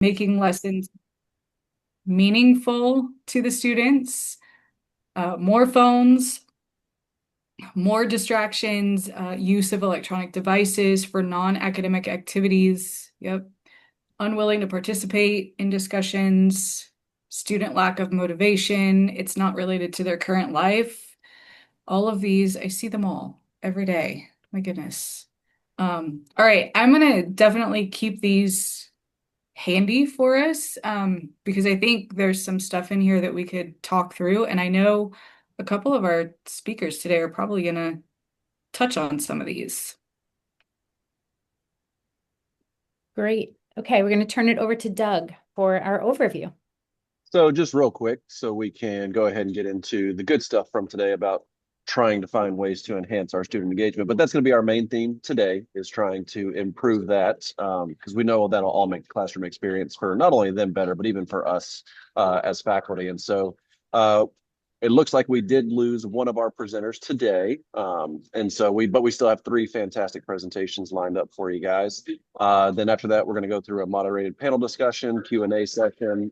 making lessons meaningful to the students, more phones, more distractions, use of electronic devices for non-academic activities. Yep. Unwilling to participate in discussions, student lack of motivation. It's not related to their current life. All of these, I see them all every day. My goodness. All right, I'm gonna definitely keep these handy for us because I think there's some stuff in here that we could talk through. And I know a couple of our speakers today are probably gonna touch on some of these. Great. Okay, we're going to turn it over to Doug for our overview. So just real quick, so we can go ahead and get into the good stuff from today about trying to find ways to enhance our student engagement. But that's going to be our main theme today, is trying to improve that, because we know that'll all make the classroom experience for not only them better, but even for us as faculty. And so it looks like we did lose one of our presenters today. But we still have three fantastic presentations lined up for you guys. Then after that, we're going to go through a moderated panel discussion, Q&A session,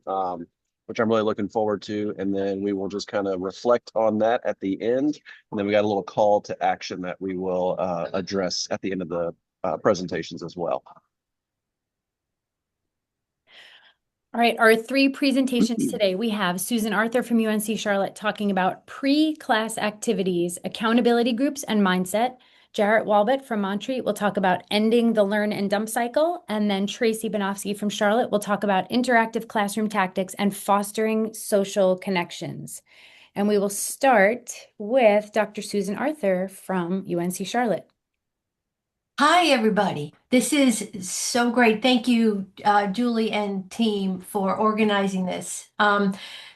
which I'm really looking forward to. And then we will just kind of reflect on that at the end. And then we got a little call to action that we will address at the end of the presentations as well. All right, our three presentations today. We have Susan Arthur from UNC Charlotte talking about pre-class activities, accountability groups, and mindset. Jarrett Walbott from Montreat will talk about ending the learn and dump cycle. And then Tracy Banofsky from Charlotte will talk about interactive classroom tactics and fostering social connections. And we will start with Dr. Susan Arthur from UNC Charlotte. Hi, everybody. This is so great. Thank you, Julie and team, for organizing this.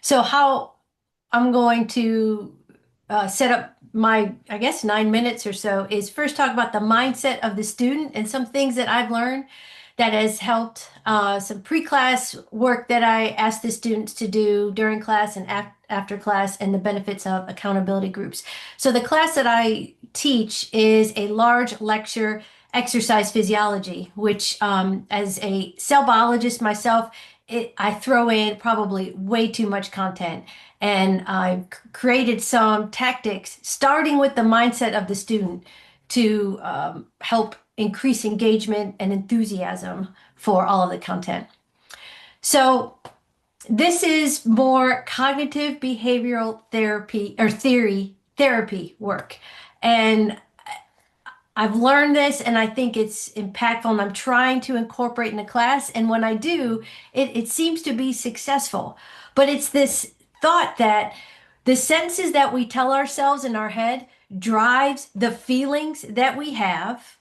So how I'm going to set up my, I guess, 9 minutes or so is first talk about the mindset of the student and some things that I've learned that has helped, some pre-class work that I asked the students to do during class and after class, and the benefits of accountability groups. So the class that I teach is a large lecture exercise physiology, which as a cell biologist myself, I throw in probably way too much content. And I've created some tactics, starting with the mindset of the student to help increase engagement and enthusiasm for all of the content. So this is more cognitive behavioral therapy or therapy work. And I've learned this and I think it's impactful, and I'm trying to incorporate in the class. And when I do, it seems to be successful. But it's this thought that the sentences that we tell ourselves in our head drives the feelings that we have,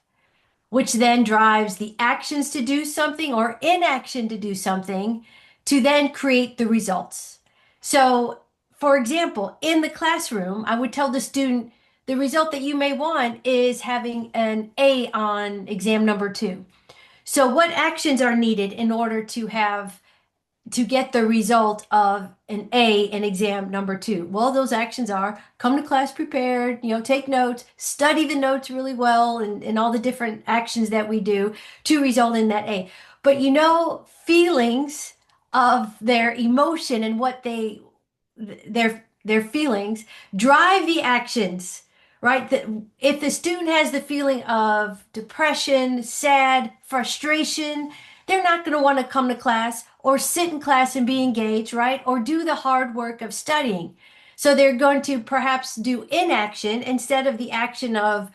which then drives the actions to do something or inaction to do something to then create the results. So, for example, in the classroom, I would tell the student the result that you may want is having an A on exam number 2. So, what actions are needed in order to get the result of an A in exam number 2? Well, those actions are come to class prepared, take notes, study the notes really well, and all the different actions that we do to result in that A. But feelings of their emotion and what their feelings drive the actions, right? That if the student has the feeling of depression, sad, frustration, they're not going to want to come to class or sit in class and be engaged, right? Or do the hard work of studying. So they're going to perhaps do inaction instead of the action of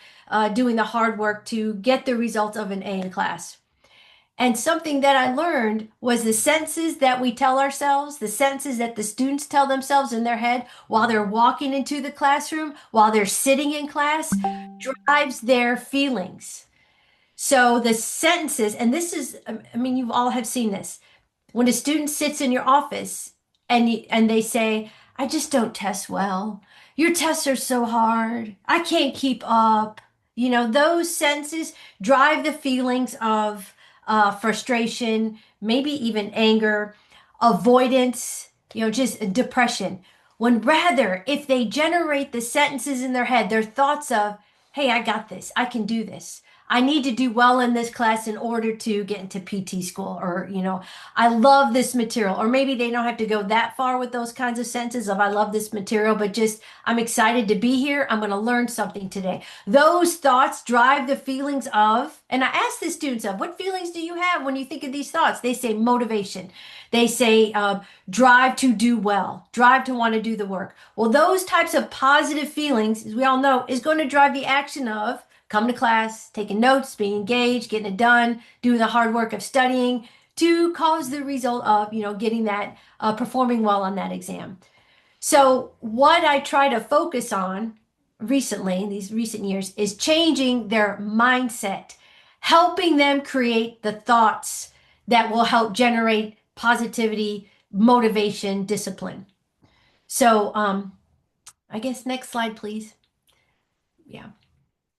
doing the hard work to get the results of an A in class. And something that I learned was the sentences that we tell ourselves, the sentences that the students tell themselves in their head while they're walking into the classroom, while they're sitting in class, drives their feelings. So the sentences, and this is, I mean, you all have seen this. When a student sits in your office and they say, I just don't test well. Your tests are so hard. I can't keep up. Those sentences drive the feelings of frustration, maybe even anger, avoidance, just depression. When rather, if they generate the sentences in their head, their thoughts of, hey, I got this. I can do this. I need to do well in this class in order to get into PT school, or, I love this material. Or maybe they don't have to go that far with those kinds of sentences of I love this material, but just I'm excited to be here. I'm going to learn something today. Those thoughts drive the feelings of, and I ask the students of, what feelings do you have when you think of these thoughts? They say motivation. They say drive to do well, drive to want to do the work. Well, those types of positive feelings, as we all know, is going to drive the action of come to class, taking notes, being engaged, getting it done, doing the hard work of studying to cause the result of, getting that, performing well on that exam. So what I try to focus on recently in these recent years is changing their mindset, helping them create the thoughts that will help generate positivity, motivation, discipline. So, I guess next slide, please. Yeah.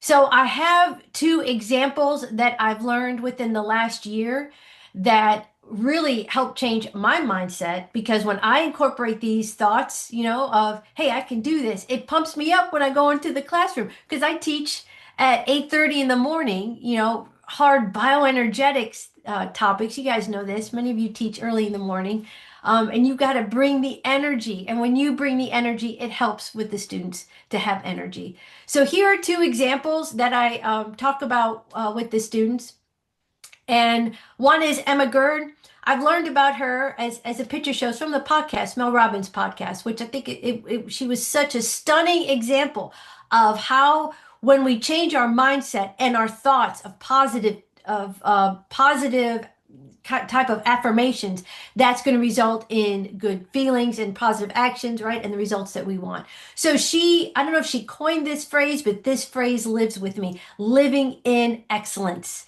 So I have two examples that I've learned within the last year that really help change my mindset, because when I incorporate these thoughts, of, hey, I can do this, it pumps me up when I go into the classroom because I teach at 8:30 in the morning, hard bioenergetics topics. You guys know this. Many of you teach early in the morning. And you got to bring the energy. And when you bring the energy, it helps with the students to have energy. So here are two examples that I talk about with the students. And one is Emma Gerd. I've learned about her as a picture shows from the podcast, Mel Robbins podcast, which I think she was such a stunning example of how when we change our mindset and our thoughts of positive type of affirmations, that's going to result in good feelings and positive actions, right? And the results that we want. So I don't know if she coined this phrase, but this phrase lives with me, living in excellence.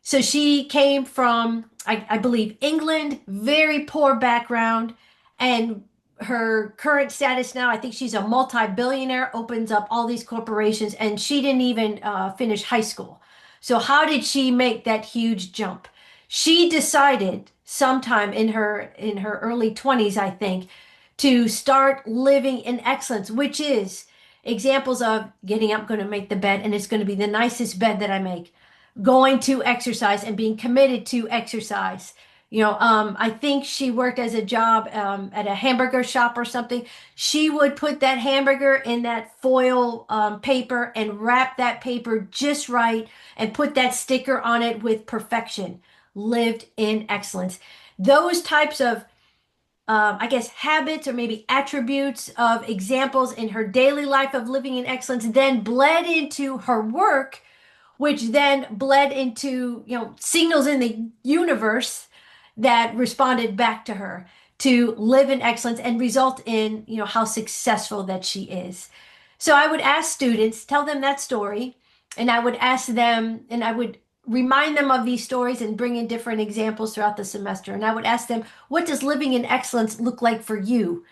So she came from, I believe, England, very poor background, and her current status now, I think she's a multi-billionaire, opens up all these corporations, and she didn't even finish high school. So how did she make that huge jump? She decided sometime in her early 20s, I think, to start living in excellence, which is examples of getting up, going to make the bed, and it's going to be the nicest bed that I make, going to exercise and being committed to exercise. I think she worked as a job at a hamburger shop or something. She would put that hamburger in that foil paper and wrap that paper just right and put that sticker on it with perfection. Lived in excellence. Those types of, I guess, habits or maybe attributes of examples in her daily life of living in excellence then bled into her work, which then bled into, signals in the universe that responded back to her to live in excellence and result in, how successful that she is. So I would ask students, tell them that story, and I would ask them, and I would remind them of these stories and bring in different examples throughout the semester. And I would ask them, what does living in excellence look like for you?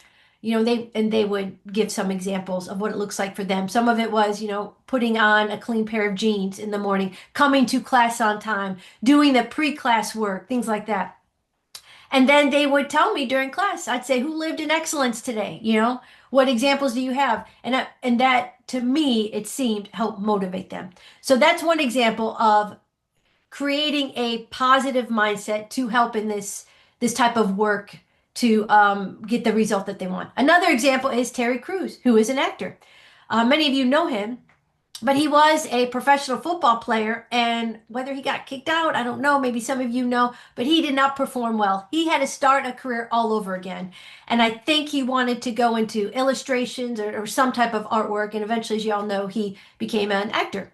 They would give some examples of what it looks like for them. Some of it was, putting on a clean pair of jeans in the morning, coming to class on time, doing the pre-class work, things like that. And then they would tell me during class, I'd say, who lived in excellence today? What examples do you have? And that to me, it seemed helped motivate them. So that's one example of creating a positive mindset to help in this type of work to get the result that they want. Another example is Terry Crews, who is an actor. Many of you know him, but he was a professional football player, and whether he got kicked out, I don't know. Maybe some of you know, but he did not perform well. He had to start a career all over again. And I think he wanted to go into illustrations or some type of artwork. And eventually, as you all know, he became an actor.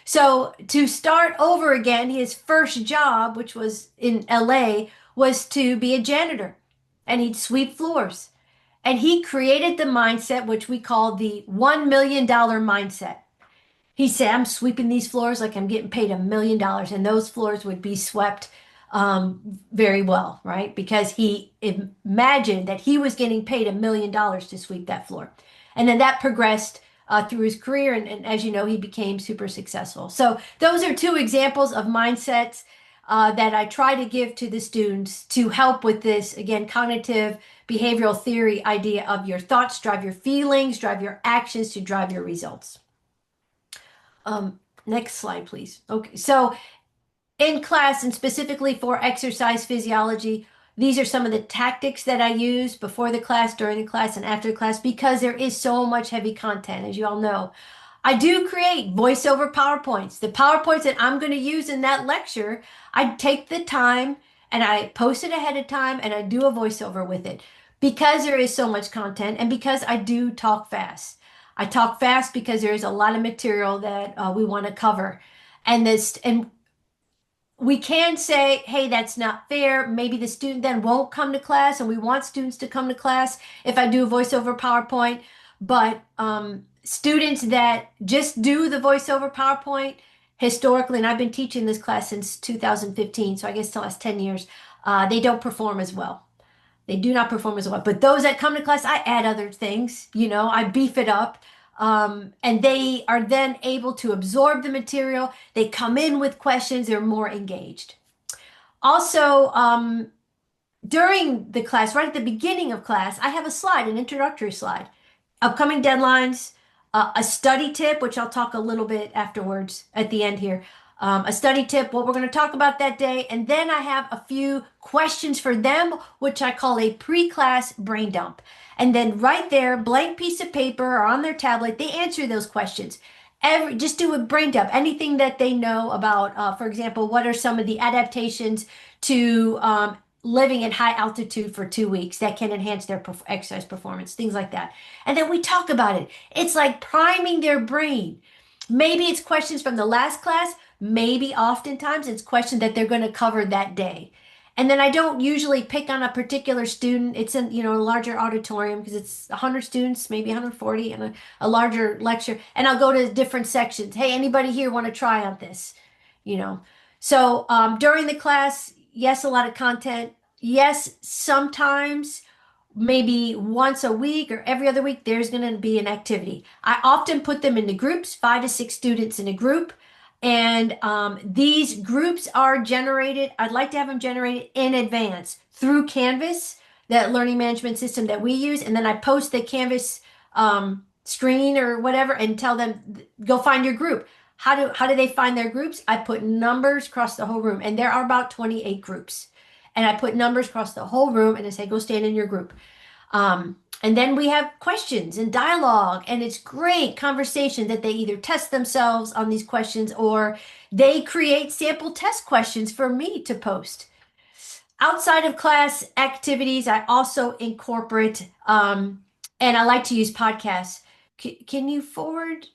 So to start over again, his first job, which was in LA, was to be a janitor, and he'd sweep floors. And he created the mindset, which we call the $1 million mindset. He said, I'm sweeping these floors like I'm getting paid $1 million, and those floors would be swept very well, right? Because he imagined that he was getting paid $1 million to sweep that floor. And then that progressed through his career. And as you know, he became super successful. So those are two examples of mindsets that I try to give to the students to help with this, again, cognitive behavioral theory idea of your thoughts drive your feelings, drive your actions to drive your results. Next slide, please. Okay, so in class and specifically for exercise physiology, these are some of the tactics that I use before the class, during the class, and after class because there is so much heavy content, as you all know. I do create voiceover PowerPoints. The PowerPoints that I'm going to use in that lecture, I take the time and I post it ahead of time and I do a voiceover with it because there is so much content and because I do talk fast. I talk fast because there is a lot of material that we want to cover. And we can say, hey, that's not fair. Maybe the student then won't come to class, and we want students to come to class if I do a voiceover PowerPoint. But students that just do the voiceover PowerPoint historically, and I've been teaching this class since 2015, so I guess the last 10 years, they don't perform as well. They do not perform as well. But those that come to class, I add other things, I beef it up. And they are then able to absorb the material. They come in with questions, they're more engaged. Also, during the class, right at the beginning of class, I have a slide, an introductory slide, upcoming deadlines, a study tip, which I'll talk a little bit afterwards at the end here. A study tip, what we're going to talk about that day. And then I have a few questions for them, which I call a pre-class brain dump. And then right there, blank piece of paper or on their tablet, they answer those questions. Just do a brain dump, anything that they know about. For example, what are some of the adaptations to living at high altitude for 2 weeks that can enhance their exercise performance, things like that. And then we talk about it. It's like priming their brain. Maybe it's questions from the last class. Maybe oftentimes it's questions that they're going to cover that day. And then I don't usually pick on a particular student. It's in, a larger auditorium because it's 100 students, maybe 140, and a larger lecture. And I'll go to different sections. Hey, anybody here want to try on this? You know. So during the class, yes, a lot of content. Yes, sometimes maybe once a week or every other week, there's going to be an activity. I often put them into groups, 5 to 6 students in a group. And these groups are generated, I'd like to have them generated in advance through Canvas, that learning management system that we use. And then I post the Canvas screen or whatever and tell them, go find your group. How do they find their groups? I put numbers across the whole room. And there are about 28 groups. And I put numbers across the whole room and I say, go stand in your group. And then we have questions and dialogue, and it's great conversation that they either test themselves on these questions or they create sample test questions for me to post. Outside of class activities, I also incorporate, and I like to use podcasts. Can you forward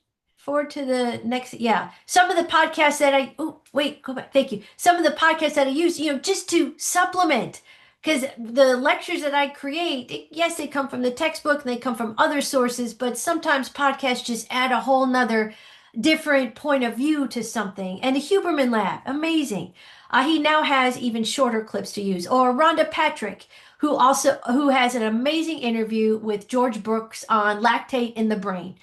to the next? Yeah, some of the podcasts that oh, wait, go back. Thank you. Some of the podcasts that I use, just to supplement. Because the lectures that I create, yes, they come from the textbook and they come from other sources, but sometimes podcasts just add a whole nother different point of view to something. And the Huberman Lab, amazing. He now has even shorter clips to use. Or Rhonda Patrick, who has an amazing interview with George Brooks on lactate in the brain.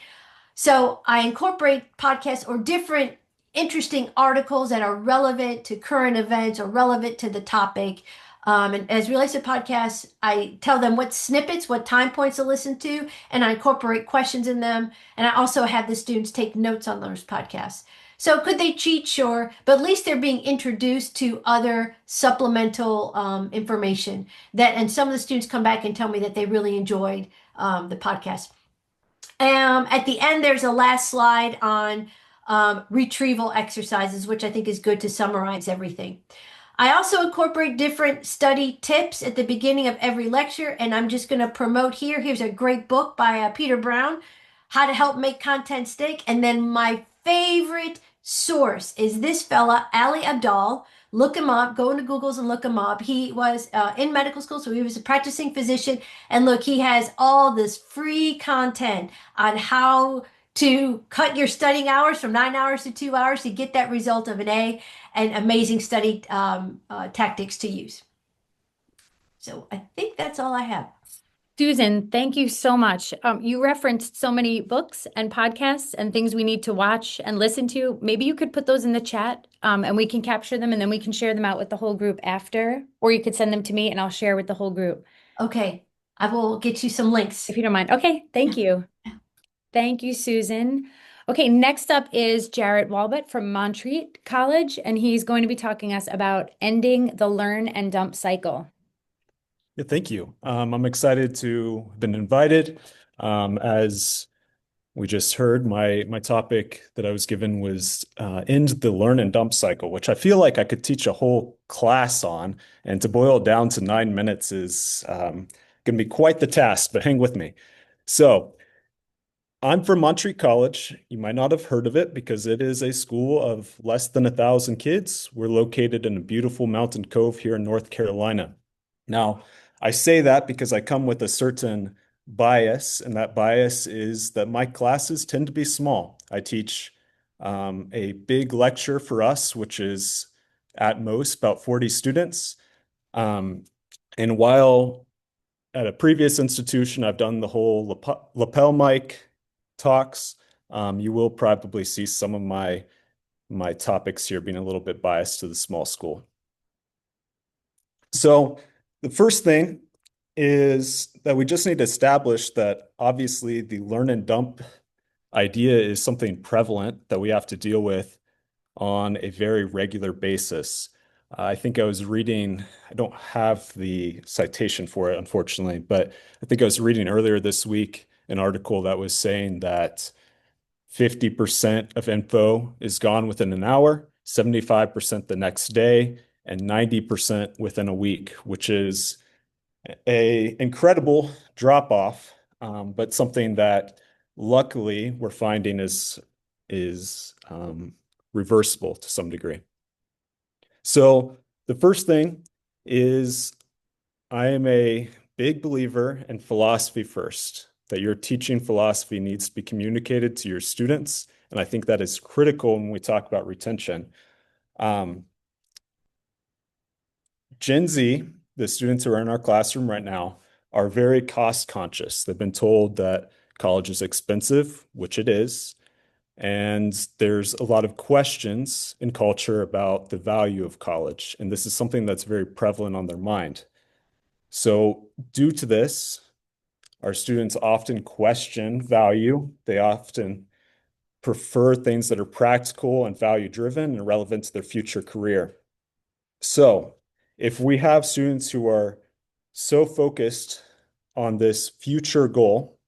So I incorporate podcasts or different interesting articles that are relevant to current events or relevant to the topic. And as relates to podcasts, I tell them what snippets, what time points to listen to, and I incorporate questions in them. And I also have the students take notes on those podcasts. So could they cheat? Sure, but at least they're being introduced to other supplemental information and some of the students come back and tell me that they really enjoyed the podcast. At the end, there's a last slide on retrieval exercises, which I think is good to summarize everything. I also incorporate different study tips at the beginning of every lecture, and I'm just going to promote here. Here's a great book by Peter Brown, How to Help Make Content Stick. And then my favorite source is this fella, Ali Abdaal. Look him up. Go into Google's and look him up. He was in medical school, so he was a practicing physician. And look, he has all this free content on how to cut your studying hours from 9 hours to 2 hours to get that result of an A, and amazing study tactics to use. So I think that's all I have. Susan, thank you so much. You referenced so many books and podcasts and things we need to watch and listen to. Maybe you could put those in the chat and we can capture them and then we can share them out with the whole group after, or you could send them to me and I'll share with the whole group. Okay, I will get you some links. If you don't mind. Okay, thank you. Thank you, Susan. Okay, next up is Jarrett Walbott from Montreat College, and he's going to be talking us about ending the learn and dump cycle. Yeah, thank you. I'm excited to have been invited. As we just heard, my topic that I was given was end the learn and dump cycle, which I feel like I could teach a whole class on. And to boil it down to 9 minutes is going to be quite the task, but hang with me. So I'm from Montreat College. You might not have heard of it because it is a school of less than 1,000 kids. We're located in a beautiful mountain cove here in North Carolina. Now, I say that because I come with a certain bias, and that bias is that my classes tend to be small. I teach a big lecture for us, which is at most about 40 students. Um, and while at a previous institution, I've done the whole lapel mic talks. You will probably see some of my topics here being a little bit biased to the small school. So the first thing is that we just need to establish that obviously the learn and dump idea is something prevalent that we have to deal with on a very regular basis. I think I was reading, I don't have the citation for it, unfortunately, but I think I was reading earlier this week an article that was saying that 50% of info is gone within an hour, 75% the next day, and 90% within a week, which is a incredible drop off, but something that luckily we're finding is reversible to some degree. So the first thing is I am a big believer in philosophy first, that your teaching philosophy needs to be communicated to your students. And I think that is critical when we talk about retention. Gen Z, the students who are in our classroom right now, are very cost conscious. They've been told that college is expensive, which it is. And there's a lot of questions in culture about the value of college. And this is something that's very prevalent on their mind. So due to this, our students often question value. They often prefer things that are practical and value driven and relevant to their future career. So if we have students who are so focused on this future goal,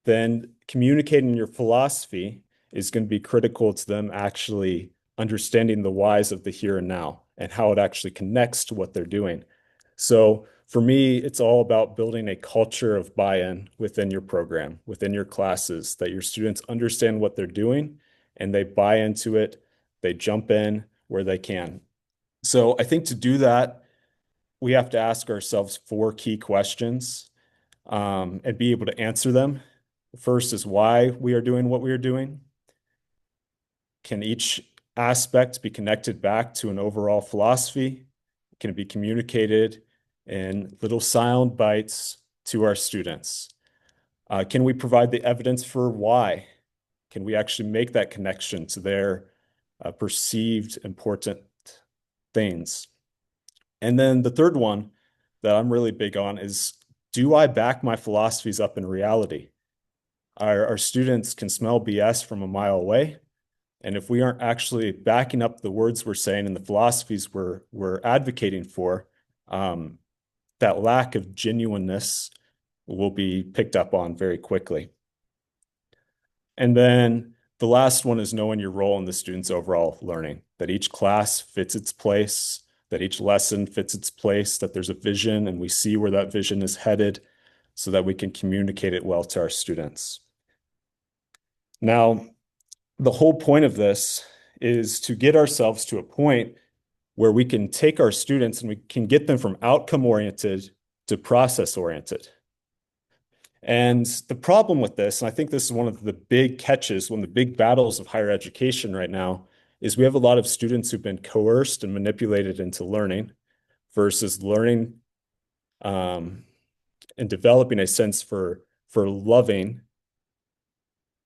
then communicating your philosophy is going to be critical to them actually understanding the whys of the here and now and how it actually connects to what they're doing. So for me, it's all about building a culture of buy-in within your program, within your classes, that your students understand what they're doing and they buy into it. They jump in where they can. So I think to do that, we have to ask ourselves 4 key questions and be able to answer them. The first is why we are doing what we are doing. Can each aspect be connected back to an overall philosophy? Can it be communicated in little sound bites to our students? Can we provide the evidence for why? Can we actually make that connection to their perceived important things? And then the third one that I'm really big on is, do I back my philosophies up in reality? Our students can smell BS from a mile away. And if we aren't actually backing up the words we're saying and the philosophies we're advocating for, that lack of genuineness will be picked up on very quickly. And then the last one is knowing your role in the student's overall learning, that each class fits its place, that each lesson fits its place, that there's a vision and we see where that vision is headed so that we can communicate it well to our students. Now, the whole point of this is to get ourselves to a point where we can take our students and we can get them from outcome-oriented to process-oriented. And the problem with this, and I think this is one of the big catches, one of the big battles of higher education right now, is we have a lot of students who've been coerced and manipulated into learning versus learning and developing a sense for loving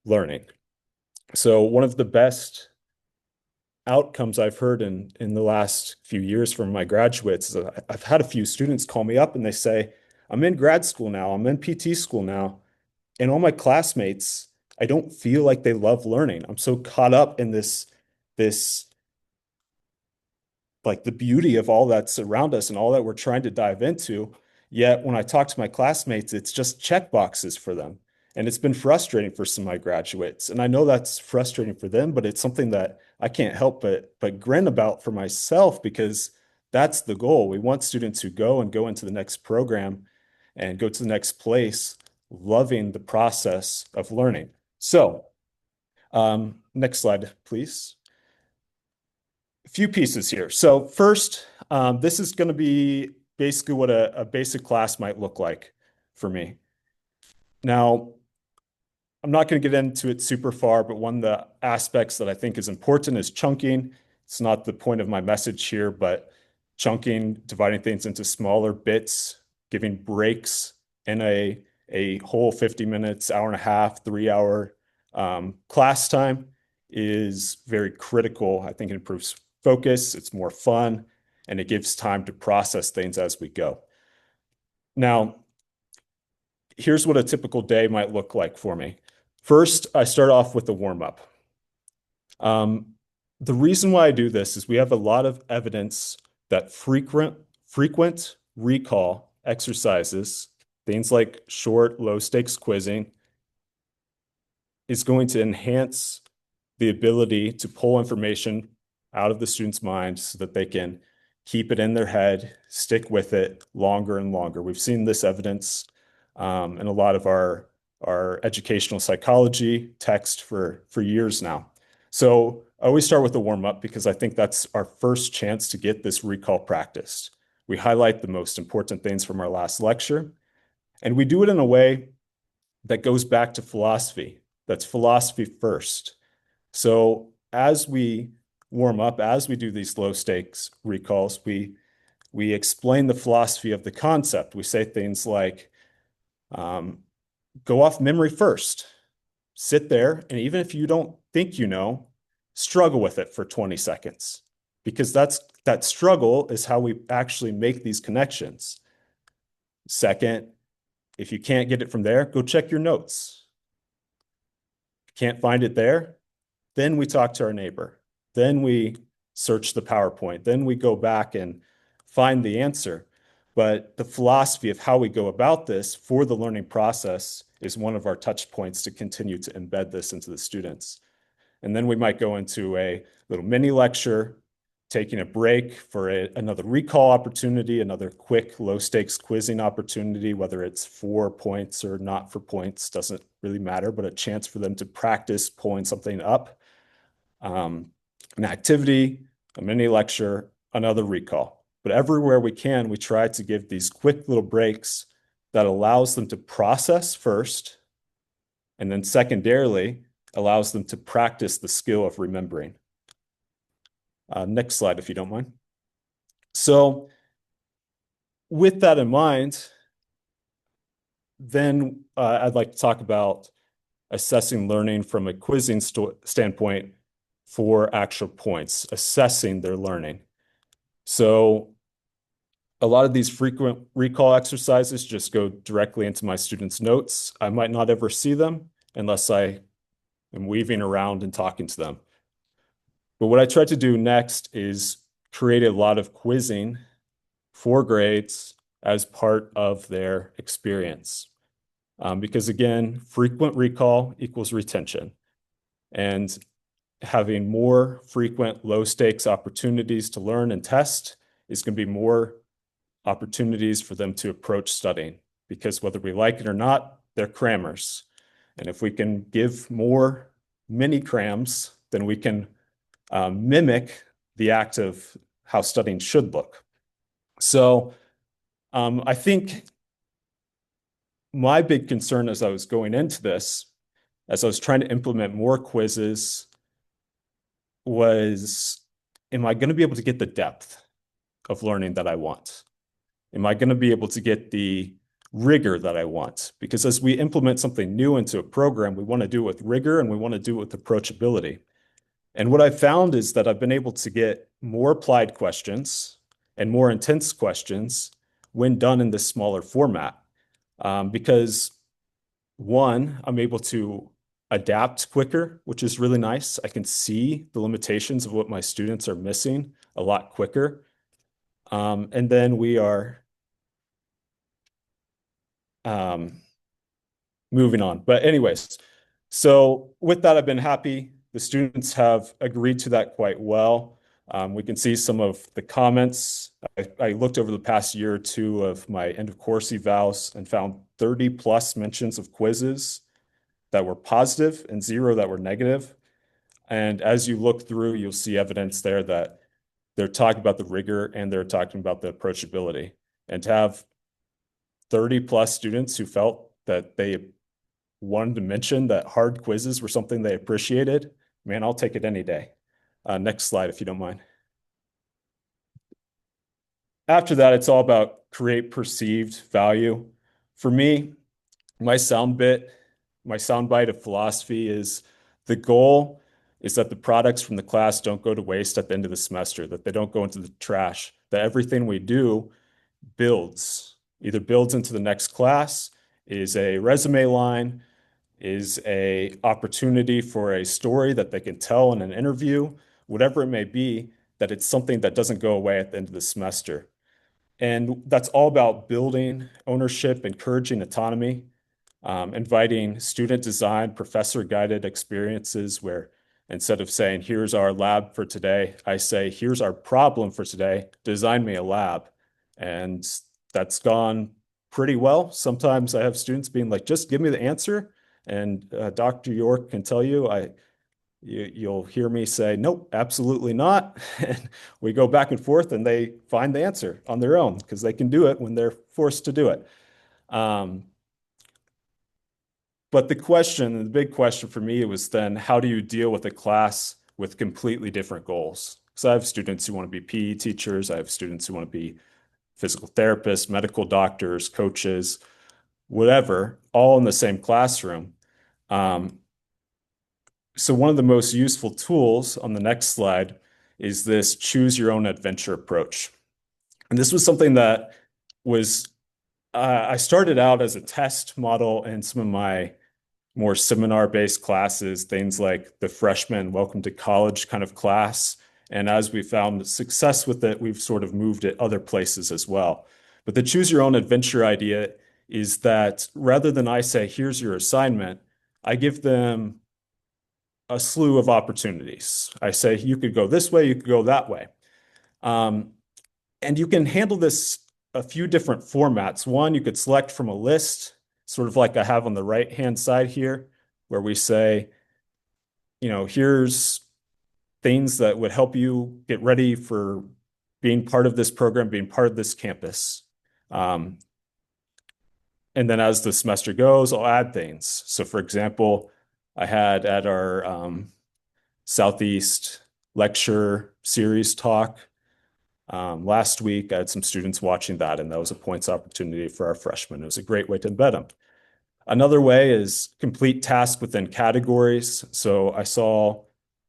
learning. So one of the best outcomes I've heard in the last few years from my graduates is I've had a few students call me up and they say, I'm in grad school now, I'm in PT school now, and all my classmates I don't feel like they love learning. I'm so caught up in this like the beauty of all that's around us and all that we're trying to dive into. Yet when I talk to my classmates, it's just check boxes for them. And it's been frustrating for some of my graduates. And I know that's frustrating for them, but it's something that I can't help but grin about for myself, because that's the goal. We want students who go into the next program and go to the next place, loving the process of learning. So, next slide, please. A few pieces here. So first, this is going to be basically what a basic class might look like for me. Now, I'm not going to get into it super far, but one of the aspects that I think is important is chunking. It's not the point of my message here, but chunking, dividing things into smaller bits, giving breaks in a whole 50 minutes, hour and a half, 3 hour class time is very critical. I think it improves focus, it's more fun, and it gives time to process things as we go. Now, here's what a typical day might look like for me. First, I start off with a warm-up. The reason why I do this is we have a lot of evidence that frequent recall exercises, things like short, low-stakes quizzing, is going to enhance the ability to pull information out of the student's mind so that they can keep it in their head, stick with it longer and longer. We've seen this evidence in a lot of our educational psychology text for years now. So I always start with the warm-up because I think that's our first chance to get this recall practiced. We highlight the most important things from our last lecture, and we do it in a way that goes back to philosophy. That's philosophy first. So as we warm up, as we do these low stakes recalls, we explain the philosophy of the concept. We say things like, go off memory first, sit there, and even if you don't think you know, struggle with it for 20 seconds, because that struggle is how we actually make these connections. Second, if you can't get it from there, go check your notes. Can't find it there, then we talk to our neighbor. Then we search the PowerPoint. Then we go back and find the answer. But the philosophy of how we go about this for the learning process is one of our touch points to continue to embed this into the students. And then we might go into a little mini lecture, taking a break for another recall opportunity, another quick low stakes quizzing opportunity, whether it's for points or not for points, doesn't really matter, but a chance for them to practice pulling something up. An activity, a mini lecture, another recall. But everywhere we can, we try to give these quick little breaks that allows them to process first, and then secondarily allows them to practice the skill of remembering. Next slide, if you don't mind. So with that in mind, then I'd like to talk about assessing learning from a quizzing standpoint for actual points, assessing their learning. So a lot of these frequent recall exercises just go directly into my students' notes. I might not ever see them unless I am weaving around and talking to them. But what I try to do next is create a lot of quizzing for grades as part of their experience. Because again, frequent recall equals retention. And having more frequent low stakes opportunities to learn and test is going to be more opportunities for them to approach studying, because whether we like it or not, they're crammers. And if we can give more mini crams, then we can mimic the act of how studying should look. So I think my big concern as I was going into this, as I was trying to implement more quizzes, was, am I going to be able to get the depth of learning that I want? Am I going to be able to get the rigor that I want? Because as we implement something new into a program, we want to do it with rigor and we want to do it with approachability. And what I've found is that I've been able to get more applied questions and more intense questions when done in this smaller format. Because one, I'm able to adapt quicker, which is really nice. I can see the limitations of what my students are missing a lot quicker. And then we are moving on. But anyways, so with that, I've been happy. The students have agreed to that quite well. We can see some of the comments. I looked over the past year or two of my end of course evals and found 30 plus mentions of quizzes that were positive and 0 that were negative. And as you look through, you'll see evidence there that they're talking about the rigor and they're talking about the approachability. And to have 30 plus students who felt that they wanted to mention that hard quizzes were something they appreciated, man, I'll take it any day. Next slide, if you don't mind. After that, it's all about create perceived value. For me, my soundbite of philosophy is the goal is that the products from the class don't go to waste at the end of the semester, that they don't go into the trash, that everything we do either builds into the next class, is a resume line, is a opportunity for a story that they can tell in an interview, whatever it may be, that it's something that doesn't go away at the end of the semester. And that's all about building ownership, encouraging autonomy, inviting student designed, professor guided experiences where instead of saying, here's our lab for today, I say, here's our problem for today, design me a lab. And that's gone pretty well. Sometimes I have students being like, just give me the answer. And Dr. York can tell you, you'll hear me say, nope, absolutely not. And we go back and forth and they find the answer on their own because they can do it when they're forced to do it. But the big question for me was then, how do you deal with a class with completely different goals? Because I have students who want to be PE teachers. I have students who want to be physical therapists, medical doctors, coaches, whatever, all in the same classroom. So one of the most useful tools on the next slide is this choose your own adventure approach. And this was something that was, I started out as a test model in some of my more seminar-based classes, things like the freshman welcome to college kind of class. And as we found success with it, we've sort of moved it other places as well. But the choose your own adventure idea is that rather than I say, here's your assignment, I give them a slew of opportunities. I say, you could go this way, you could go that way. And you can handle this a few different formats. One, you could select from a list, sort of like I have on the right-hand side here, where we say, here's things that would help you get ready for being part of this program, being part of this campus. And then as the semester goes, I'll add things. So for example, I had at our Southeast lecture series talk last week, I had some students watching that, and that was a points opportunity for our freshmen. It was a great way to embed them. Another way is complete tasks within categories. So I saw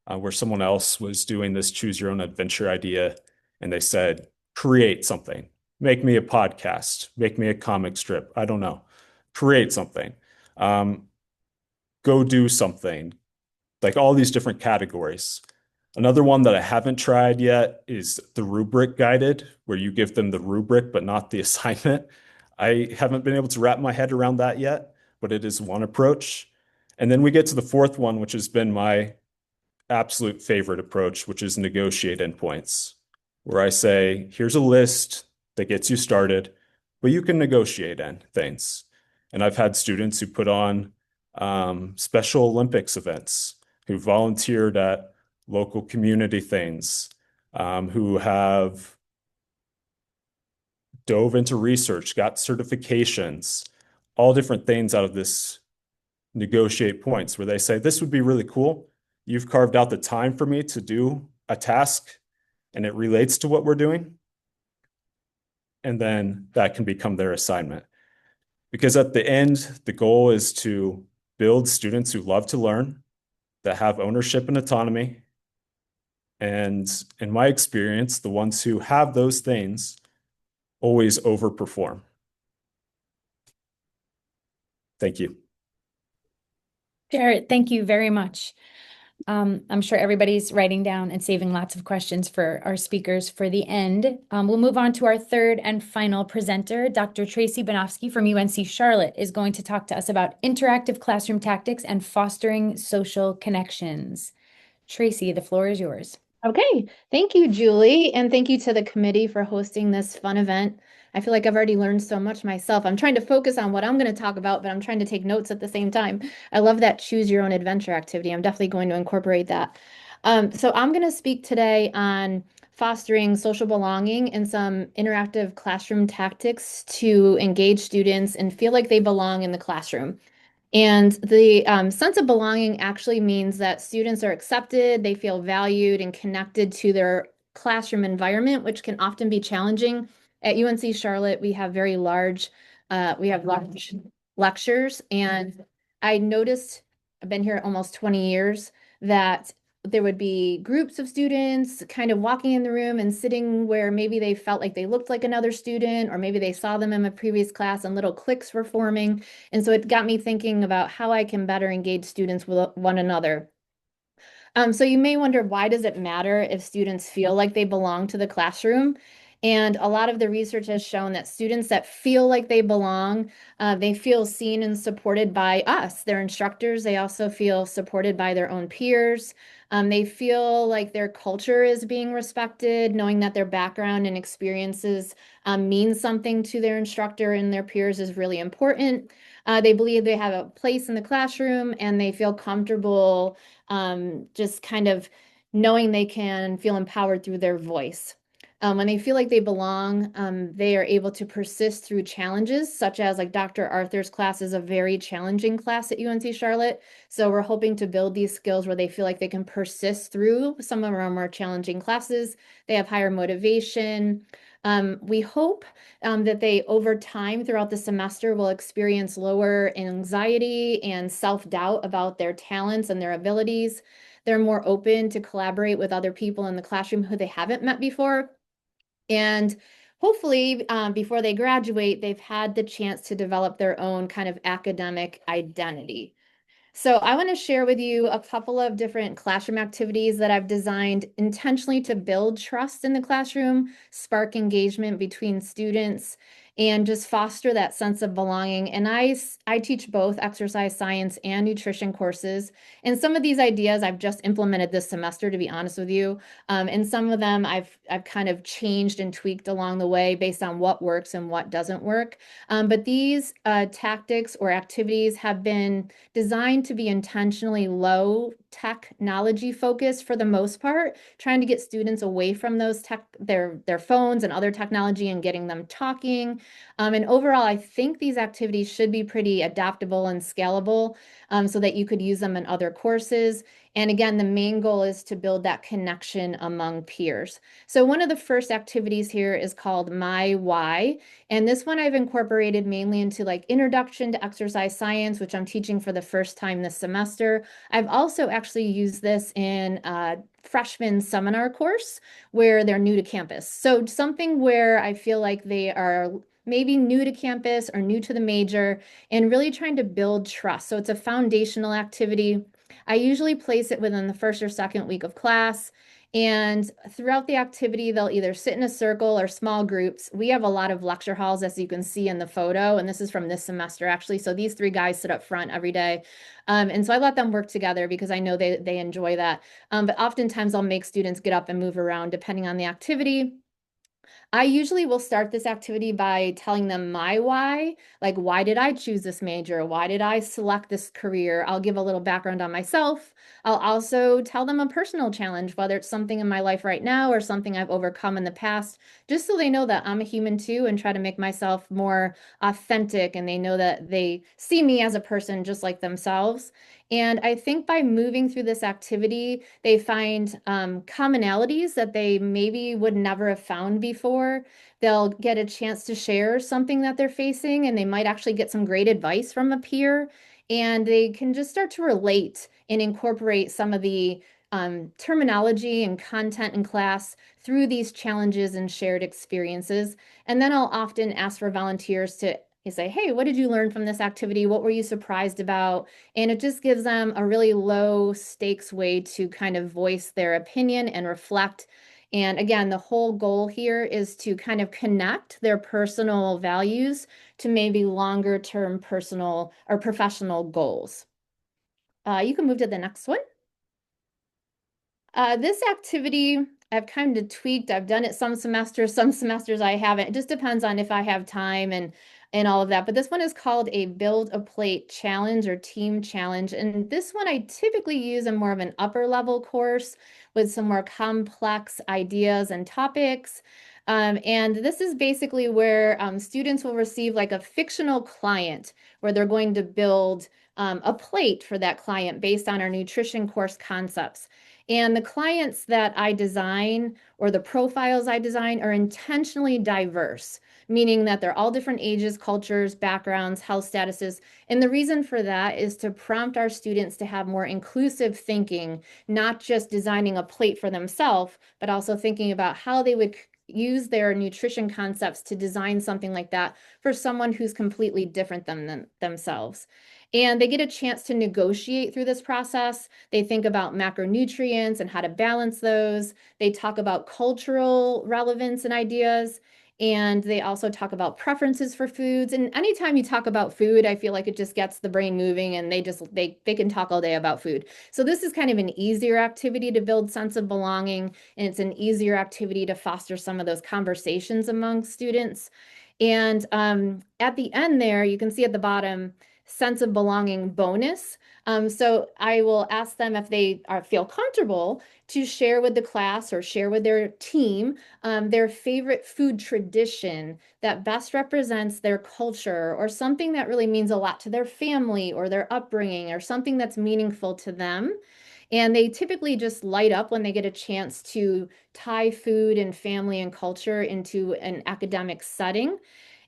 where someone else was doing this choose your own adventure idea, and they said, create something, make me a podcast, make me a comic strip. I don't know, create something, go do something, like all these different categories. Another one that I haven't tried yet is the rubric guided, where you give them the rubric, but not the assignment. I haven't been able to wrap my head around that yet, but it is one approach. And then we get to the fourth one, which has been my absolute favorite approach, which is negotiate endpoints, where I say, here's a list that gets you started, but you can negotiate end things. And I've had students who put on Special Olympics events, who volunteered at local community things, who have dove into research, got certifications, all different things out of this negotiate points, where they say, this would be really cool. You've carved out the time for me to do a task and it relates to what we're doing. And then that can become their assignment. Because at the end, the goal is to build students who love to learn, that have ownership and autonomy. And in my experience, the ones who have those things always overperform. Thank you. Jarrett, thank you very much. I'm sure everybody's writing down and saving lots of questions for our speakers for the end. We'll move on to our third and final presenter. Dr. Tracy Banofsky from UNC Charlotte is going to talk to us about interactive classroom tactics and fostering social connections. Tracy, the floor is yours. Okay, thank you, Julie, and thank you to the committee for hosting this fun event. I feel like I've already learned so much myself. I'm trying to focus on what I'm going to talk about, but I'm trying to take notes at the same time. I love that choose your own adventure activity. I'm definitely going to incorporate that. So I'm going to speak today on fostering social belonging and some interactive classroom tactics to engage students and feel like they belong in the classroom. And the sense of belonging actually means that students are accepted, they feel valued and connected to their classroom environment, which can often be challenging. At UNC Charlotte, we have large lectures, and I noticed, I've been here almost 20 years, that there would be groups of students kind of walking in the room and sitting where maybe they felt like they looked like another student, or maybe they saw them in a previous class and little cliques were forming. And so it got me thinking about how I can better engage students with one another. So you may wonder, why does it matter if students feel like they belong to the classroom? And a lot of the research has shown that students that feel like they belong, they feel seen and supported by us, their instructors. They also feel supported by their own peers. They feel like their culture is being respected, knowing that their background and experiences mean something to their instructor and their peers is really important. They believe they have a place in the classroom, and they feel comfortable just kind of knowing they can feel empowered through their voice. When they feel like they belong, they are able to persist through challenges, such as like Dr. Arthur's class is a very challenging class at UNC Charlotte. So we're hoping to build these skills where they feel like they can persist through some of our more challenging classes. They have higher motivation. We hope that they, over time throughout the semester, will experience lower anxiety and self-doubt about their talents and their abilities. They're more open to collaborate with other people in the classroom who they haven't met before. And hopefully, before they graduate, they've had the chance to develop their own kind of academic identity. So I want to share with you a couple of different classroom activities that I've designed intentionally to build trust in the classroom, spark engagement between students, and just foster that sense of belonging. And I teach both exercise science and nutrition courses. And some of these ideas I've just implemented this semester, to be honest with you. And some of them I've kind of changed and tweaked along the way based on what works and what doesn't work. But these tactics or activities have been designed to be intentionally low technology focused for the most part, trying to get students away from their phones and other technology and getting them talking. And overall, I think these activities should be pretty adaptable and scalable, so that you could use them in other courses. And again, the main goal is to build that connection among peers. So one of the first activities here is called My Why. And this one I've incorporated mainly into like introduction to exercise science, which I'm teaching for the first time this semester. I've also actually used this in a freshman seminar course where they're new to campus. So something where I feel like they are maybe new to campus or new to the major and really trying to build trust. So it's a foundational activity. I usually place it within the first or second week of class. And throughout the activity, they'll either sit in a circle or small groups. We have a lot of lecture halls, as you can see in the photo, and this is from this semester, actually. So these three guys sit up front every day. And so I let them work together because I know they enjoy that. But oftentimes I'll make students get up and move around depending on the activity. I usually will start this activity by telling them my why, like why did I choose this major? Why did I select this career? I'll give a little background on myself. I'll also tell them a personal challenge, whether it's something in my life right now or something I've overcome in the past, just so they know that I'm a human too, and try to make myself more authentic, and they know that they see me as a person just like themselves. And I think by moving through this activity, they find commonalities that they maybe would never have found before. They'll get a chance to share something that they're facing, and they might actually get some great advice from a peer. And they can just start to relate and incorporate some of the terminology and content in class through these challenges and shared experiences. And then I'll often ask for volunteers to You say, hey, what did you learn from this activity? What were you surprised about? And it just gives them a really low stakes way to kind of voice their opinion and reflect. And again, the whole goal here is to kind of connect their personal values to maybe longer term personal or professional goals. You can move to the next one. This activity I've kind of tweaked. I've done it some semesters I haven't. It just depends on if I have time and all of that. But this one is called a Build a Plate challenge or team challenge. And this one I typically use in more of an upper level course with some more complex ideas and topics. And this is basically where students will receive like a fictional client where they're going to build a plate for that client based on our nutrition course concepts. And the clients that I design or the profiles I design are intentionally diverse, meaning that they're all different ages, cultures, backgrounds, health statuses. And the reason for that is to prompt our students to have more inclusive thinking, not just designing a plate for themselves, but also thinking about how they would use their nutrition concepts to design something like that for someone who's completely different than themselves. And they get a chance to negotiate through this process. They think about macronutrients and how to balance those. They talk about cultural relevance and ideas. And they also talk about preferences for foods. And anytime you talk about food, I feel like it just gets the brain moving and they can talk all day about food. So this is kind of an easier activity to build sense of belonging, and it's an easier activity to foster some of those conversations among students. And at the end there, you can see at the bottom, sense of belonging bonus. So I will ask them if they feel comfortable to share with the class or share with their team their favorite food tradition that best represents their culture or something that really means a lot to their family or their upbringing or something that's meaningful to them. And they typically just light up when they get a chance to tie food and family and culture into an academic setting.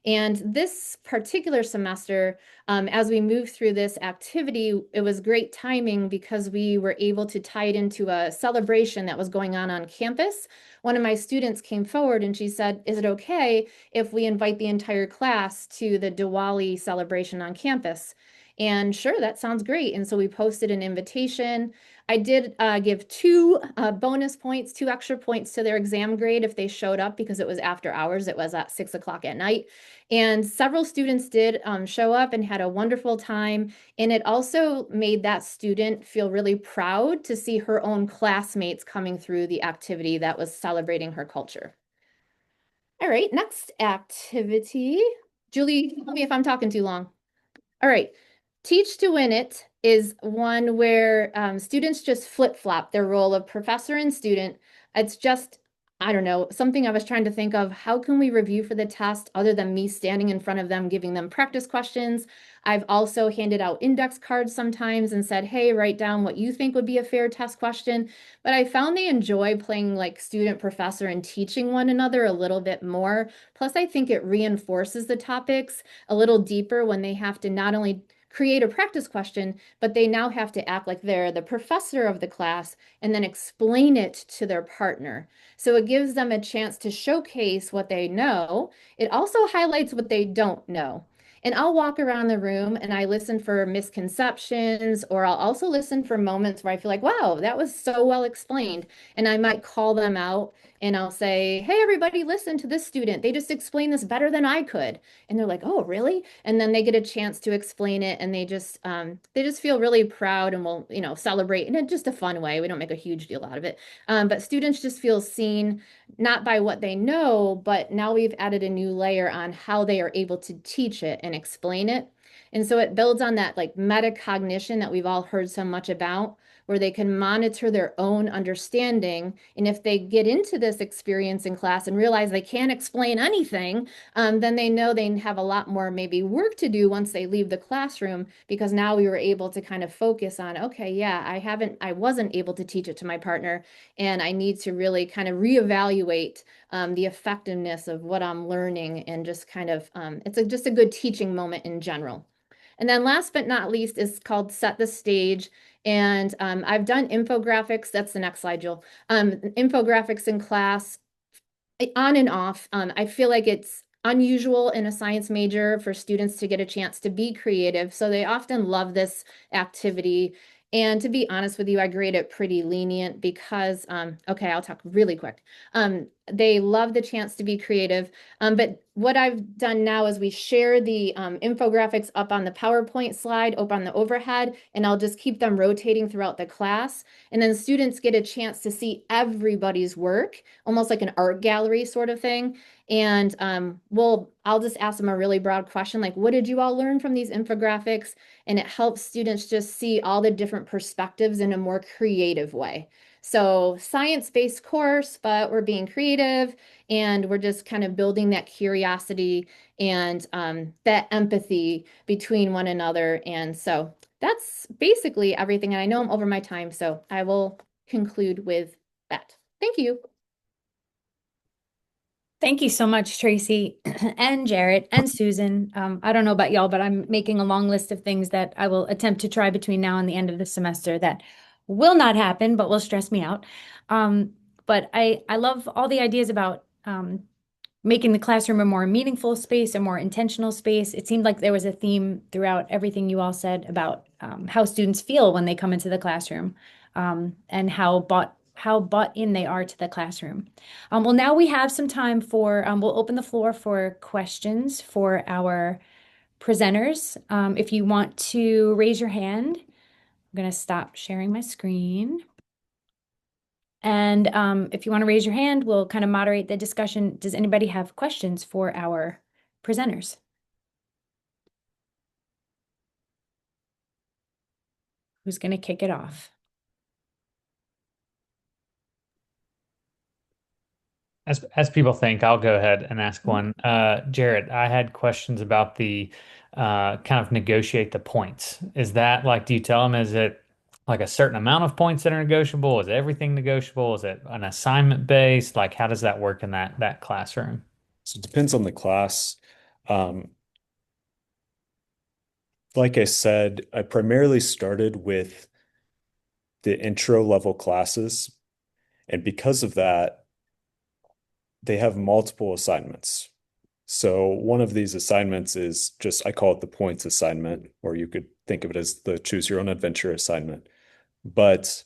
And this particular semester, as we moved through this activity, it was great timing because we were able to tie it into a celebration that was going on campus. One of my students came forward and she said, is it okay if we invite the entire class to the Diwali celebration on campus? And sure, that sounds great. And so we posted an invitation. I did give two bonus points, 2 extra points to their exam grade if they showed up because it was after hours. It was at 6 o'clock at night. And several students did show up and had a wonderful time. And it also made that student feel really proud to see her own classmates coming through the activity that was celebrating her culture. All right, next activity. Julie, tell me if I'm talking too long. All right. Teach to Win It is one where students just flip-flop their role of professor and student. It's just, I don't know, something I was trying to think of. How can we review for the test other than me standing in front of them, giving them practice questions? I've also handed out index cards sometimes and said, hey, write down what you think would be a fair test question. But I found they enjoy playing like student, professor, and teaching one another a little bit more. Plus, I think it reinforces the topics a little deeper when they have to not only create a practice question, but they now have to act like they're the professor of the class and then explain it to their partner. So it gives them a chance to showcase what they know. It also highlights what they don't know. And I'll walk around the room and I listen for misconceptions, or I'll also listen for moments where I feel like, wow, that was so well explained. And I might call them out and I'll say, hey, everybody, listen to this student. They just explained this better than I could. And they're like, oh, really? And then they get a chance to explain it and they just feel really proud and will, celebrate in just a fun way. We don't make a huge deal out of it. But students just feel seen, not by what they know, but now we've added a new layer on how they are able to teach it and explain it. And so it builds on that like metacognition that we've all heard so much about, where they can monitor their own understanding. And if they get into this experience in class and realize they can't explain anything, then they know they have a lot more maybe work to do once they leave the classroom, because now we were able to kind of focus on, okay, yeah, I wasn't able to teach it to my partner, and I need to really kind of reevaluate the effectiveness of what I'm learning, and just kind of, just a good teaching moment in general. And then last but not least is called Set the Stage. And I've done infographics. That's the next slide, Joel. Infographics in class on and off. I feel like it's unusual in a science major for students to get a chance to be creative. So they often love this activity. And to be honest with you, I grade it pretty lenient because, okay, I'll talk really quick. They love the chance to be creative. But what I've done now is we share the infographics up on the PowerPoint slide, up on the overhead, and I'll just keep them rotating throughout the class. And then students get a chance to see everybody's work, almost like an art gallery sort of thing. And I'll just ask them a really broad question, like, what did you all learn from these infographics? And it helps students just see all the different perspectives in a more creative way. So science-based course, but we're being creative and we're just kind of building that curiosity and that empathy between one another. And so that's basically everything. And I know I'm over my time, so I will conclude with that. Thank you. Thank you so much, Tracy and Jarrett and Susan. I don't know about y'all, but I'm making a long list of things that I will attempt to try between now and the end of the semester that will not happen, but will stress me out. But I love all the ideas about making the classroom a more meaningful space, a more intentional space. It seemed like there was a theme throughout everything you all said about how students feel when they come into the classroom, and how bought in they are to the classroom. Well, now we have some time for, we'll open the floor for questions for our presenters. If you want to raise your hand, I'm going to stop sharing my screen. And if you want to raise your hand, we'll kind of moderate the discussion. Does anybody have questions for our presenters? Who's going to kick it off? As people think, I'll go ahead and ask one. Jared, I had questions about the kind of negotiate the points. Is that like, do you tell them, is it like a certain amount of points that are negotiable? Is everything negotiable? Is it an assignment based? Like, how does that work in that classroom? So it depends on the class. Um, like I said, I primarily started with the intro level classes. And because of that, they have multiple assignments. So one of these assignments is just, I call it the points assignment, or you could think of it as the choose your own adventure assignment. But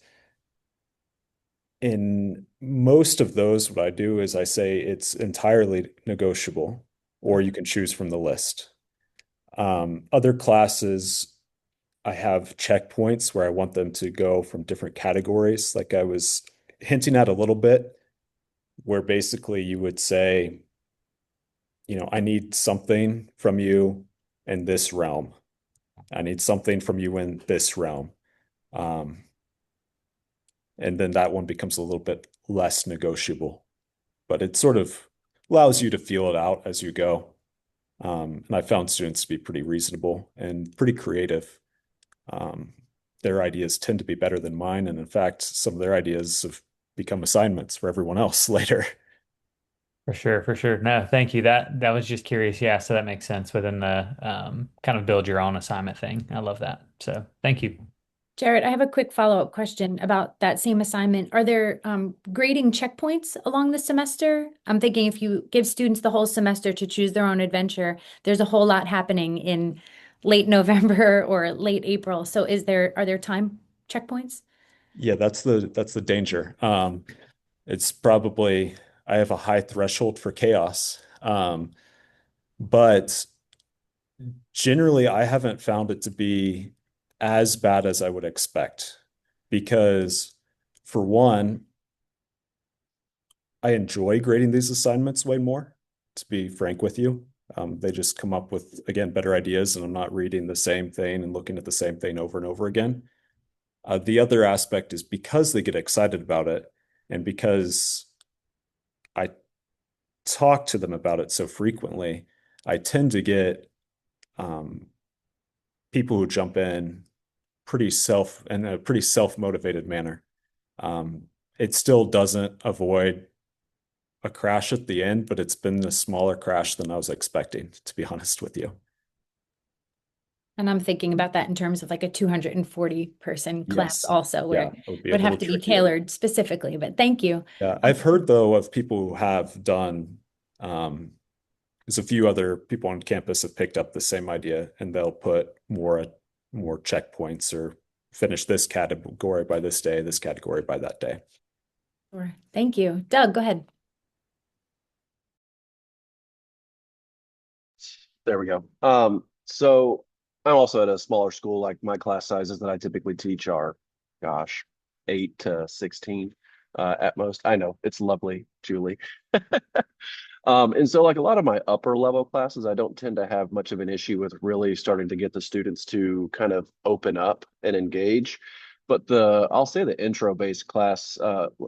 in most of those, what I do is I say it's entirely negotiable, or you can choose from the list. Other classes, I have checkpoints where I want them to go from different categories, like I was hinting at a little bit, where basically you would say, I need something from you in this realm. I need something from you in this realm. And then that one becomes a little bit less negotiable, but it sort of allows you to feel it out as you go. And I found students to be pretty reasonable and pretty creative. Their ideas tend to be better than mine. And in fact, some of their ideas have become assignments for everyone else later. For sure, for sure. No, thank you. That was just curious. Yeah, so that makes sense within the kind of build your own assignment thing. I love that. So thank you. Jared, I have a quick follow-up question about that same assignment. Are there grading checkpoints along the semester? I'm thinking if you give students the whole semester to choose their own adventure, there's a whole lot happening in late November or late April. So are there time checkpoints? Yeah, that's the danger. It's probably, I have a high threshold for chaos. But generally, I haven't found it to be as bad as I would expect because, for one, I enjoy grading these assignments way more, to be frank with you. They just come up with, again, better ideas, and I'm not reading the same thing and looking at the same thing over and over again. The other aspect is because they get excited about it and because I talk to them about it so frequently, I tend to get people who jump in in a pretty self-motivated manner. It still doesn't avoid a crash at the end, but it's been a smaller crash than I was expecting, to be honest with you. And I'm thinking about that in terms of like a 240 person class Yes. also, where Yeah, it would it be a would have little to be trickier. tailored specifically, but thank you. Yeah, I've heard though of people who have done There's a few other people on campus have picked up the same idea, and they'll put more checkpoints or finish this category by this day, this category by that day. Sure. Thank you. Doug, go ahead. There we go. So I'm also at a smaller school. Like my class sizes that I typically teach are, gosh, 8 to 16 at most. I know it's lovely, Julie. And so like a lot of my upper level classes, I don't tend to have much of an issue with really starting to get the students to kind of open up and engage. But I'll say the intro based class,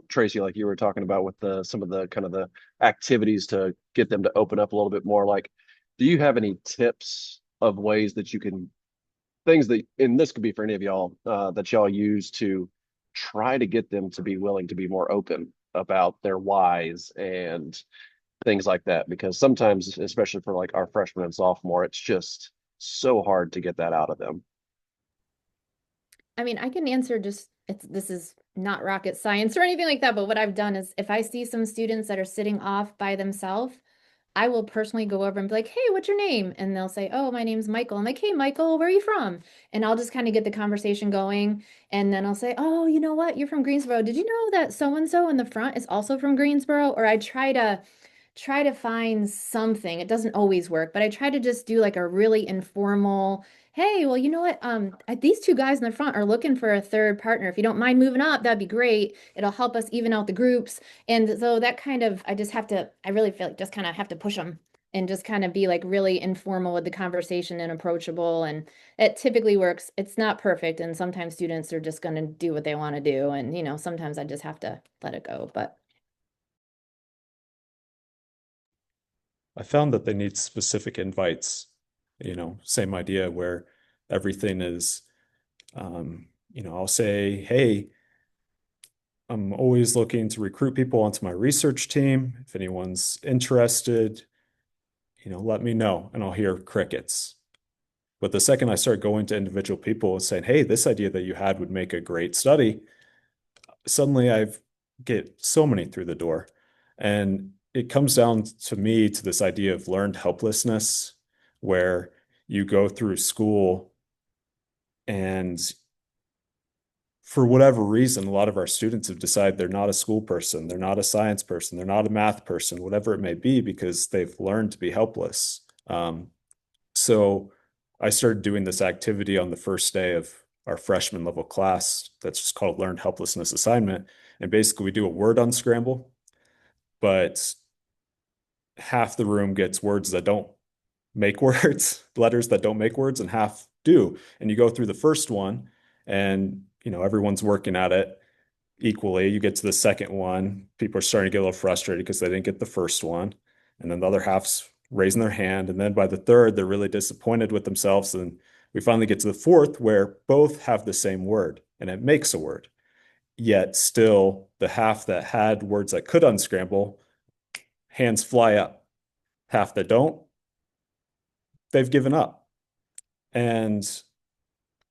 Tracy, like you were talking about with some of the kind of the activities to get them to open up a little bit more, like, do you have any tips of ways that you can, things that, and this could be for any of y'all, that y'all use to try to get them to be willing to be more open about their whys and things like that? Because sometimes, especially for like our freshman and sophomore, it's just so hard to get that out of them. I mean, I can answer this is not rocket science or anything like that, but what I've done is if I see some students that are sitting off by themselves, I will personally go over and be like, hey, what's your name? And they'll say, oh, my name's Michael. I'm like, hey, Michael, where are you from? And I'll just kind of get the conversation going. And then I'll say, oh, you know what? You're from Greensboro. Did you know that so-and-so in the front is also from Greensboro? Or I try to find something. It doesn't always work, but I try to just do like a really informal, hey, well, you know what? These two guys in the front are looking for a third partner. If you don't mind moving up, that'd be great. It'll help us even out the groups. And so that kind of, I really feel like just kind of have to push them and just kind of be like really informal with the conversation and approachable. And it typically works. It's not perfect. And sometimes students are just going to do what they want to do. And, sometimes I just have to let it go. But I found that they need specific invites, same idea where everything is, I'll say, hey, I'm always looking to recruit people onto my research team. If anyone's interested, let me know, and I'll hear crickets. But the second I start going to individual people and saying, hey, this idea that you had would make a great study, suddenly I get so many through the door. And it comes down to me to this idea of learned helplessness, where you go through school and for whatever reason, a lot of our students have decided they're not a school person, they're not a science person, they're not a math person, whatever it may be, because they've learned to be helpless. So I started doing this activity on the first day of our freshman level class that's just called Learned Helplessness Assignment. And basically, we do a word unscramble, but half the room gets words that don't make words, letters that don't make words, and half do. And you go through the first one, and everyone's working at it equally. You get to the second one, people are starting to get a little frustrated because they didn't get the first one. And then the other half's raising their hand. And then by the third, they're really disappointed with themselves. And we finally get to the fourth where both have the same word and it makes a word. Yet still, the half that had words that could unscramble, hands fly up. Half that don't, they've given up. And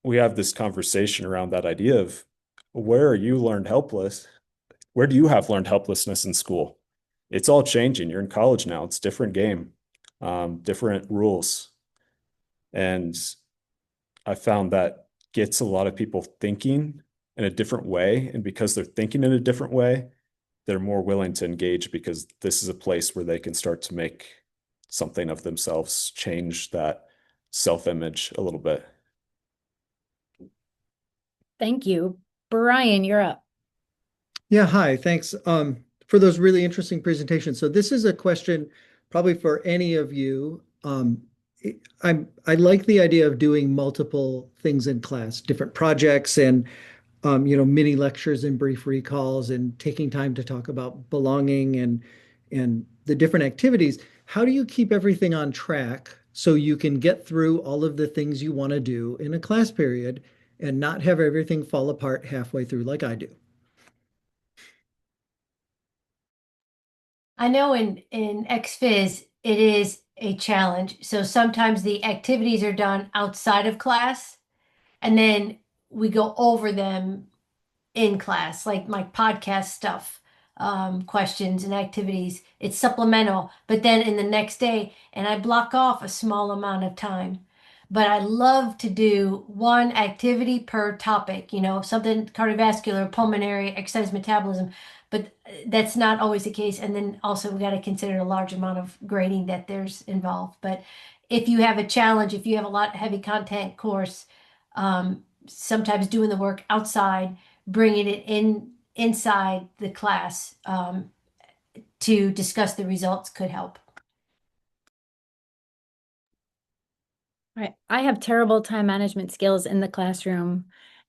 we have this conversation around that idea of where are you learned helpless? Where do you have learned helplessness in school? It's all changing. You're in college now. It's a different game, different rules. And I found that gets a lot of people thinking in a different way. And because they're thinking in a different way, they're more willing to engage because this is a place where they can start to make something of themselves, change that self-image a little bit. Thank you. Brian, you're up. Yeah, hi, thanks for those really interesting presentations. So this is a question probably for any of you. I like the idea of doing multiple things in class, different projects and mini lectures and brief recalls and taking time to talk about belonging and the different activities. How do you keep everything on track so you can get through all of the things you want to do in a class period and not have everything fall apart halfway through like I do? I know in XFIZ it is a challenge. So sometimes the activities are done outside of class and then we go over them in class, like my podcast stuff. questions and activities. It's supplemental, but then in the next day, and I block off a small amount of time. But I love to do one activity per topic, something cardiovascular, pulmonary, exercise metabolism, but that's not always the case. And then also we got to consider a large amount of grading that there's involved. But if you have a challenge, if you have a lot heavy content course, sometimes doing the work outside, bringing it inside the class to discuss the results could help. Right. I have terrible time management skills in the classroom.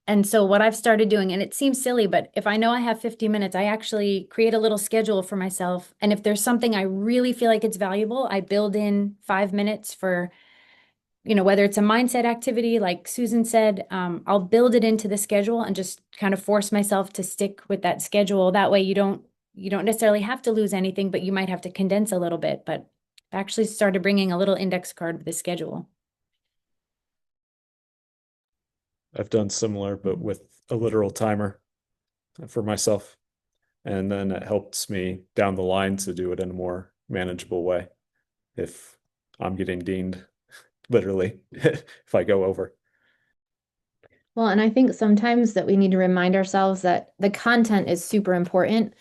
And so what I've started doing, and it seems silly, but if I know I have 50 minutes, I actually create a little schedule for myself. And if there's something I really feel like it's valuable, I build in 5 minutes for, whether it's a mindset activity, like Susan said, I'll build it into the schedule and just kind of force myself to stick with that schedule. That way you don't necessarily have to lose anything, but you might have to condense a little bit. But I actually started bringing a little index card with the schedule. I've done similar, but with a literal timer for myself. And then it helps me down the line to do it in a more manageable way if I'm getting dinged, literally, if I go over. Well, and I think sometimes that we need to remind ourselves that the content is super important,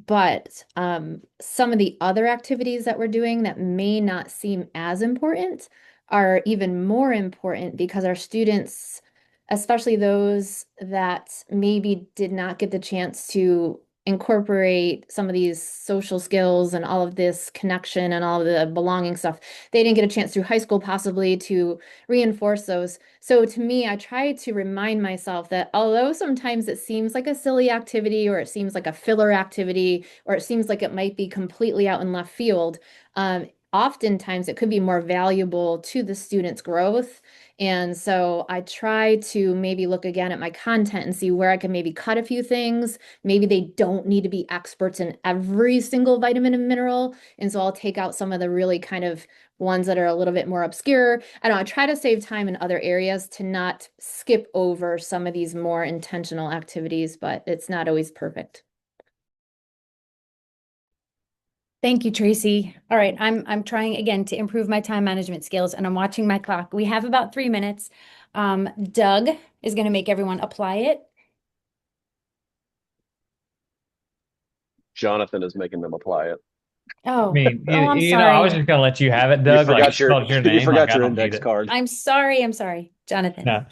but some of the other activities that we're doing that may not seem as important are even more important because our students, especially those that maybe did not get the chance to incorporate some of these social skills and all of this connection and all of the belonging stuff, they didn't get a chance through high school possibly to reinforce those. So to me, I try to remind myself that although sometimes it seems like a silly activity or it seems like a filler activity or it seems like it might be completely out in left field, oftentimes it could be more valuable to the student's growth. And so I try to maybe look again at my content and see where I can maybe cut a few things. Maybe they don't need to be experts in every single vitamin and mineral. And so I'll take out some of the really kind of ones that are a little bit more obscure. I don't know, I try to save time in other areas to not skip over some of these more intentional activities, but it's not always perfect. Thank you, Tracy. All right, I'm trying again to improve my time management skills, and I'm watching my clock. We have about 3 minutes. Doug is going to make everyone apply it. Jonathan is making them apply it. Oh, I mean, I'm I was sorry. just gonna let you have it, You Doug. Like, forgot you spelled your you name. Like, forgot I your don't need index it. card. I'm sorry, Jonathan. No.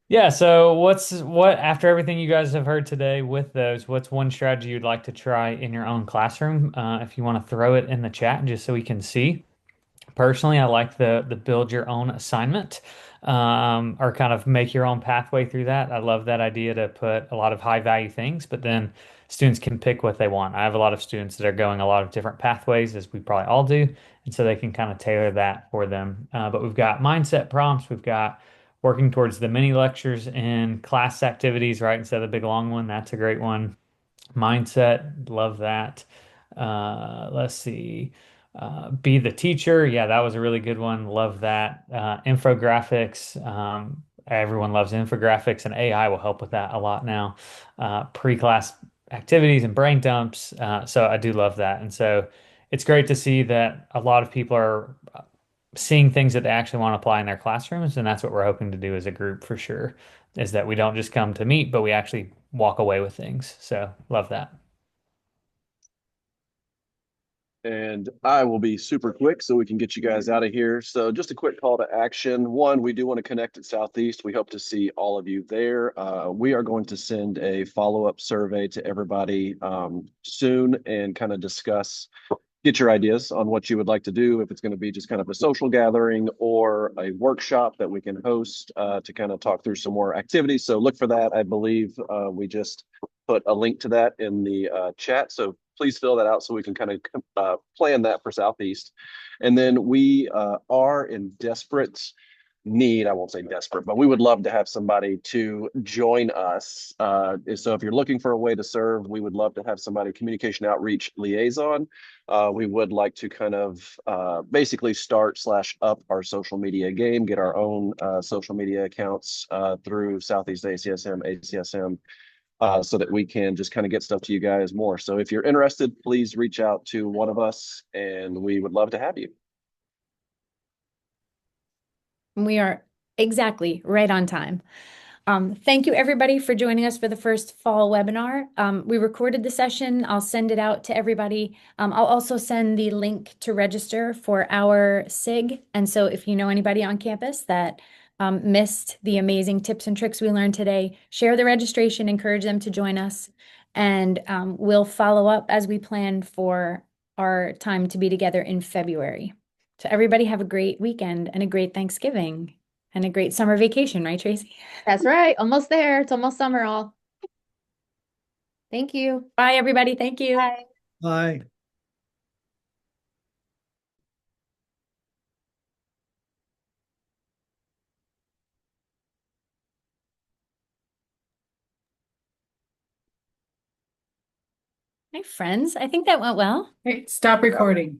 Yeah. So, what after everything you guys have heard today with those? What's one strategy you'd like to try in your own classroom? If you want to throw it in the chat, just so we can see. Personally, I like the build your own assignment, or kind of make your own pathway through that. I love that idea to put a lot of high value things, but then students can pick what they want. I have a lot of students that are going a lot of different pathways, as we probably all do, and so they can kind of tailor that for them. But we've got mindset prompts, we've got working towards the mini lectures and class activities, right? Instead of the big long one. That's a great one. Mindset, love that. Let's see. Be the teacher. Yeah, that was a really good one. Love that. Infographics. Everyone loves infographics, and AI will help with that a lot now. Pre-class activities and brain dumps. So I do love that. And so it's great to see that a lot of people are seeing things that they actually want to apply in their classrooms. And that's what we're hoping to do as a group for sure, is that we don't just come to meet, but we actually walk away with things. So love that. And I will be super quick so we can get you guys out of here. So just a quick call to action. One, we do want to connect at Southeast. We hope to see all of you there. We are going to send a follow-up survey to everybody soon and kind of get your ideas on what you would like to do, if it's going to be just kind of a social gathering or a workshop that we can host to kind of talk through some more activities. So look for that. I believe we just put a link to that in the chat. So please fill that out so we can kind of plan that for Southeast. And then we are in desperate need, I won't say desperate, but we would love to have somebody to join us. So if you're looking for a way to serve, we would love to have somebody, communication outreach liaison. We would like to kind of basically start/up our social media game, get our own social media accounts through Southeast ACSM, ACSM so that we can just kind of get stuff to you guys more. So if you're interested, please reach out to one of us and we would love to have you. We are exactly right on time. Thank you everybody for joining us for the first fall webinar. We recorded the session. I'll send it out to everybody. I'll also send the link to register for our SIG. And so if you know anybody on campus that missed the amazing tips and tricks we learned today, share the registration, encourage them to join us, and we'll follow up as we plan for our time to be together in February. So everybody have a great weekend and a great Thanksgiving. And a great summer vacation, right, Tracy? That's right. Almost there. It's almost summer all. Thank you. Bye, everybody. Thank you. Bye. Bye. Hi, friends. I think that went well. Hey, stop recording.